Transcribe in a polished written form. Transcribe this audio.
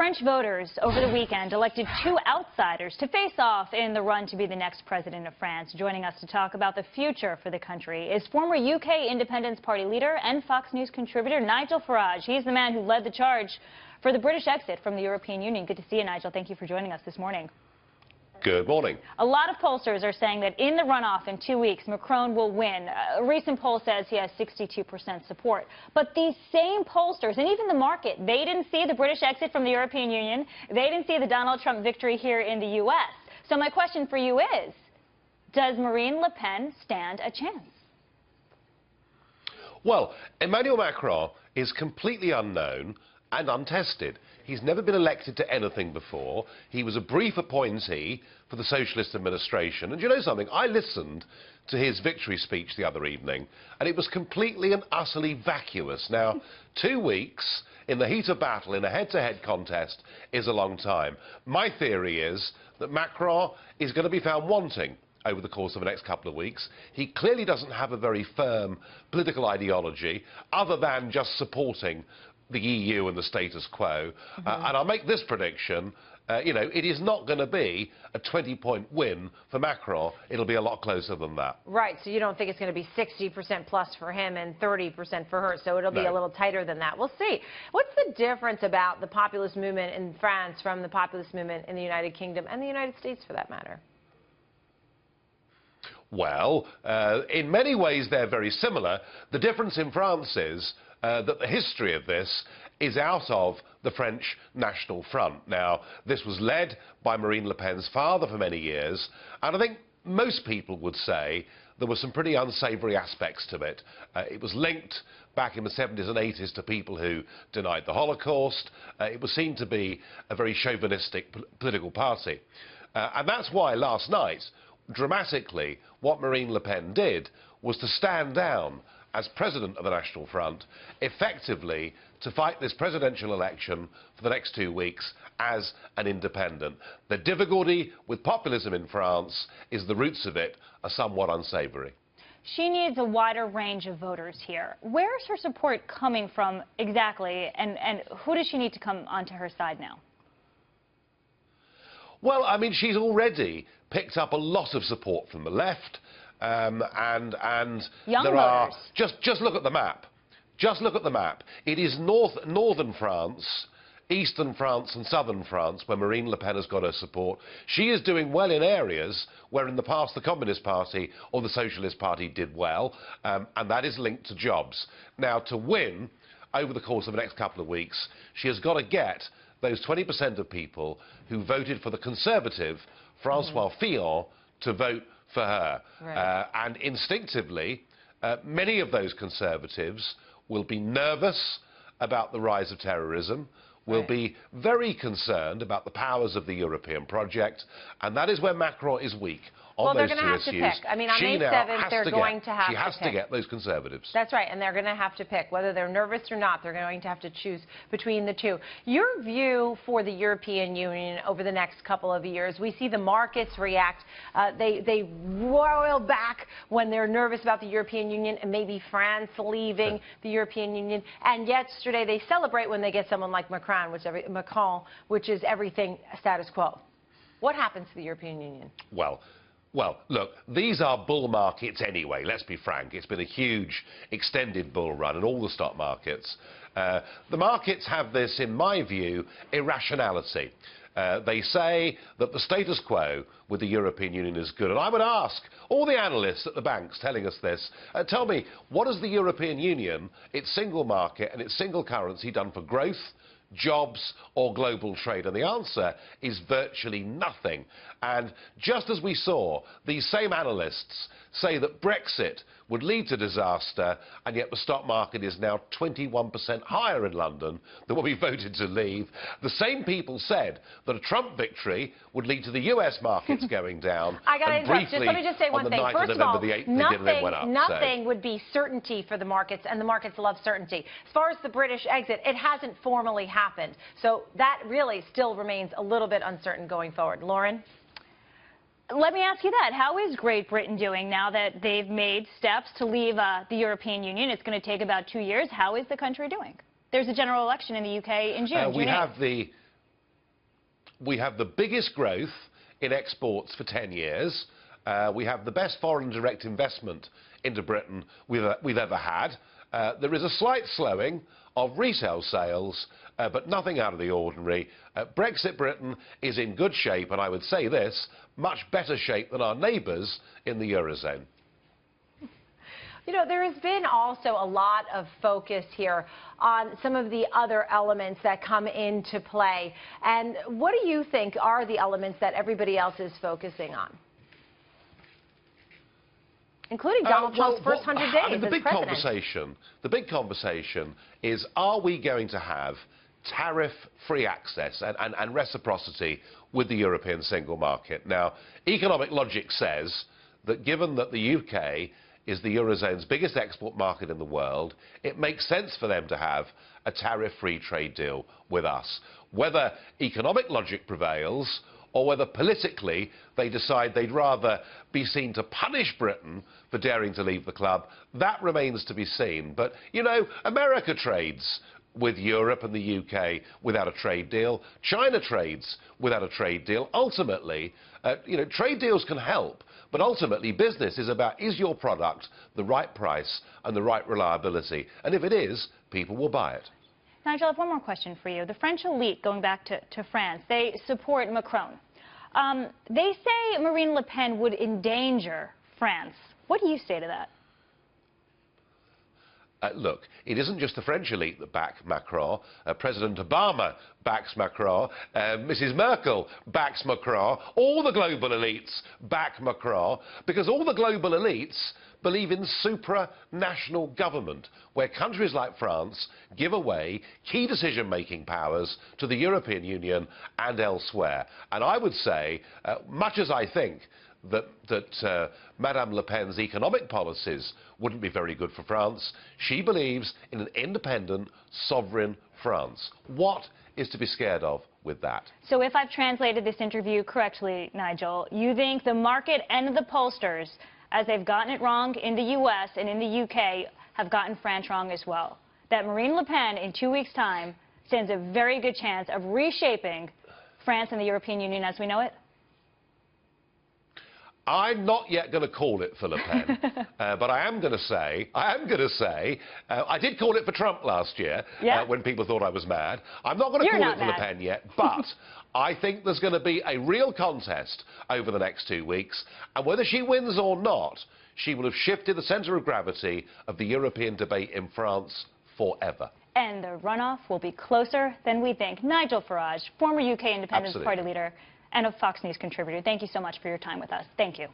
French voters over the weekend elected two outsiders to face off in the run to be the next president of France. Joining us to talk about the future for the country is former UK Independence Party leader and Fox News contributor Nigel Farage. He's the man who led the charge for the British exit from the European Union. Good to see you, Nigel. Thank you for joining us this morning. Good morning. A lot of pollsters are saying that in the runoff in 2 weeks, Macron will win. A recent poll says he has 62% support. But these same pollsters, and even the market, they didn't see the British exit from the European Union. They didn't see the Donald Trump victory here in the U.S. So my question for you is, does Marine Le Pen stand a chance? Well, Emmanuel Macron is completely unknown and untested. He's never been elected to anything before. He was a brief appointee for the Socialist administration. And you know something? I listened to his victory speech the other evening, and it was completely and utterly vacuous. Now, 2 weeks in the heat of battle in a head-to-head contest is a long time. My theory is that Macron is going to be found wanting over the course of the next couple of weeks. He clearly doesn't have a very firm political ideology other than just supporting the EU and the status quo. And I'll make this prediction, it is not going to be a 20-point win for Macron. It'll be a lot closer than that. Right, so you don't think it's going to be 60% plus for him and 30% for her, so it'll be a little tighter than that. We'll see. What's the difference about the populist movement in France from the populist movement in the United Kingdom and the United States, for that matter? Well, in many ways they're very similar. The difference in France is that the history of this is out of the French National Front. Now, this was led by Marine Le Pen's father for many years, and I think most people would say there were some pretty unsavoury aspects to it. It was linked back in the 70s and 80s to people who denied the Holocaust. It was seen to be a very chauvinistic political party. And that's why last night, dramatically, what Marine Le Pen did was to stand down as president of the National Front, effectively to fight this presidential election for the next 2 weeks as an independent. The difficulty with populism in France is the roots of it are somewhat unsavoury. She needs a wider range of voters here. Where is her support coming from exactly, and who does she need to come onto her side now? Well, I mean, she's already picked up a lot of support from the left. And Young there voters. are just look at the map. Just look at the map. It is northern France, eastern France and southern France where Marine Le Pen has got her support. She is doing well in areas where in the past the Communist Party or the Socialist Party did well, and that is linked to jobs. Now, to win over the course of the next couple of weeks, she has got to get those 20% of people who voted for the Conservative Francois Fillon to vote for her. Right. And instinctively, many of those Conservatives will be nervous about the rise of terrorism, will be very concerned about the powers of the European project, and that is where Macron is weak. Well, they're going to have to pick. I mean, on May 7th, they're going to have to pick. She has to get those Conservatives. That's right, and they're going to have to pick. Whether they're nervous or not, they're going to have to choose between the two. Your view for the European Union over the next couple of years, we see the markets react. They roil back when they're nervous about the European Union and maybe France leaving the European Union. And yesterday, they celebrate when they get someone like Macron, which is everything status quo. What happens to the European Union? Well, look, these are bull markets anyway, let's be frank. It's been a huge, extended bull run in all the stock markets. The markets have this, in my view, irrationality. They say that the status quo with the European Union is good. And I would ask all the analysts at the banks telling us this, tell me, what has the European Union, its single market and its single currency done for growth, jobs or global trade? And the answer is virtually nothing. And just as we saw these same analysts say that Brexit would lead to disaster, and yet the stock market is now 21% higher in London than when we voted to leave, the same people said that a Trump victory would lead to the US markets going down. I got to interrupt. Let me just say one thing. First of all, nothing would be certainty for the markets, and the markets love certainty. As far as the British exit, it hasn't formally happened. So that really still remains a little bit uncertain going forward. Lauren? Let me ask you that. How is Great Britain doing now that they've made steps to leave the European Union? It's going to take about 2 years. How is the country doing? There's a general election in the UK in June. we have the biggest growth in exports for 10 years. We have the best foreign direct investment into Britain we've ever had. There is a slight slowing of retail sales, but nothing out of the ordinary. Brexit Britain is in good shape, and I would say this, much better shape than our neighbours in the Eurozone. You know, there has been also a lot of focus here on some of the other elements that come into play. And what do you think are the elements that everybody else is focusing on? Including Donald Trump's first 100 days the as big president. The big conversation is, are we going to have tariff-free access and reciprocity with the European single market? Now, economic logic says that given that the UK is the Eurozone's biggest export market in the world, it makes sense for them to have a tariff-free trade deal with us. Whether economic logic prevails or whether politically they decide they'd rather be seen to punish Britain for daring to leave the club, that remains to be seen. But, you know, America trades with Europe and the UK without a trade deal. China trades without a trade deal. Ultimately, you know, trade deals can help, but ultimately business is about, is your product the right price and the right reliability? And if it is, people will buy it. Nigel, I have one more question for you. The French elite, going back to France, they support Macron. They say Marine Le Pen would endanger France. What do you say to that? Look, it isn't just the French elite that back Macron. President Obama backs Macron. Mrs. Merkel backs Macron. All the global elites back Macron, because all the global elites believe in supranational government, where countries like France give away key decision-making powers to the European Union and elsewhere. And I would say, much as I think that Madame Le Pen's economic policies wouldn't be very good for France, she believes in an independent, sovereign France. What is to be scared of with that? So if I've translated this interview correctly, Nigel, you think the market and the pollsters, as they've gotten it wrong in the US and in the UK, have gotten France wrong as well? That Marine Le Pen, in 2 weeks' time, stands a very good chance of reshaping France and the European Union as we know it? I'm not yet going to call it for Le Pen, but I am going to say, I did call it for Trump last year, when people thought I was mad. I'm not going to call it for Le Pen yet, but I think there's going to be a real contest over the next 2 weeks, and whether she wins or not, she will have shifted the centre of gravity of the European debate in France forever. And the runoff will be closer than we think. Nigel Farage, former UK Independence Party leader and a Fox News contributor, thank you so much for your time with us. Thank you.